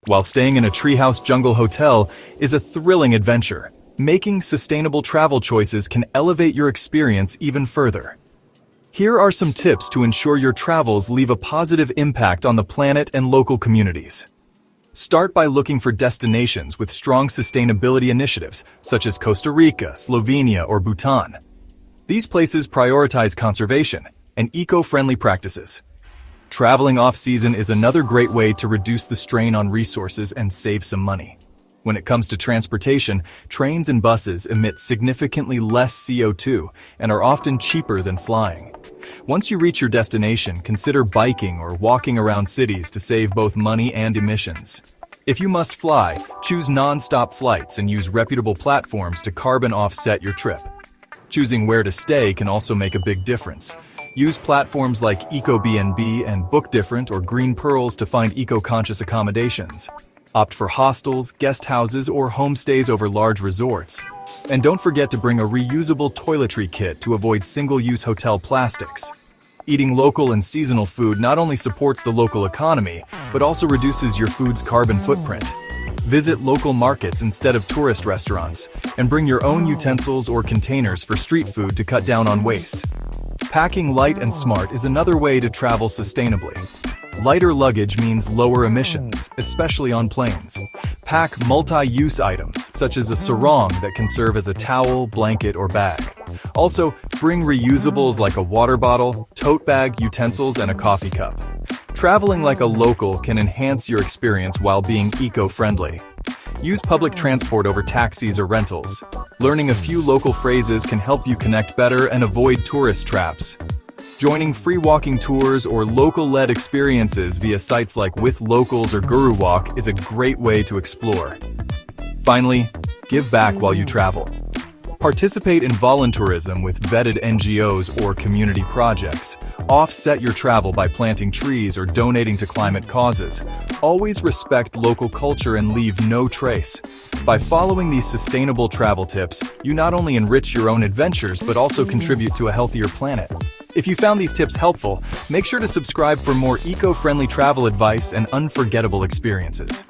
while staying in a Treehouse jungle hotel is a thrilling adventure. Making sustainable travel choices can elevate your experience even further. Here are some tips to ensure your travels leave a positive impact on the planet and local communities. Start by looking for destinations with strong sustainability initiatives, such as Costa Rica, Slovenia, or Bhutan. These places prioritize conservation and eco-friendly practices. Traveling off-season is another great way to reduce the strain on resources and save some money. When it comes to transportation, trains and buses emit significantly less CO2 and are often cheaper than flying. Once you reach your destination, consider biking or walking around cities to save both money and emissions. If you must fly, choose non-stop flights and use reputable platforms to carbon offset your trip. Choosing where to stay can also make a big difference. Use platforms like EcoBnB and Book Different or Green Pearls to find eco-conscious accommodations. Opt for hostels, guest houses, or homestays over large resorts. And don't forget to bring a reusable toiletry kit to avoid single-use hotel plastics. Eating local and seasonal food not only supports the local economy, but also reduces your food's carbon footprint. Visit local markets instead of tourist restaurants, and bring your own utensils or containers for street food to cut down on waste. Packing light and smart is another way to travel sustainably. Lighter luggage means lower emissions, especially on planes. Pack multi-use items, such as a sarong that can serve as a towel, blanket, or bag. Also, bring reusables like a water bottle, tote bag, utensils, and a coffee cup. Traveling like a local can enhance your experience while being eco-friendly. Use public transport over taxis or rentals. Learning a few local phrases can help you connect better and avoid tourist traps. Joining free walking tours or local-led experiences via sites like With Locals or Guru Walk is a great way to explore. Finally, give back while you travel. Participate in volunteerism with vetted NGOs or community projects. Offset your travel by planting trees or donating to climate causes. Always respect local culture and leave no trace. By following these sustainable travel tips, you not only enrich your own adventures but also contribute to a healthier planet. If you found these tips helpful, make sure to subscribe for more eco-friendly travel advice and unforgettable experiences.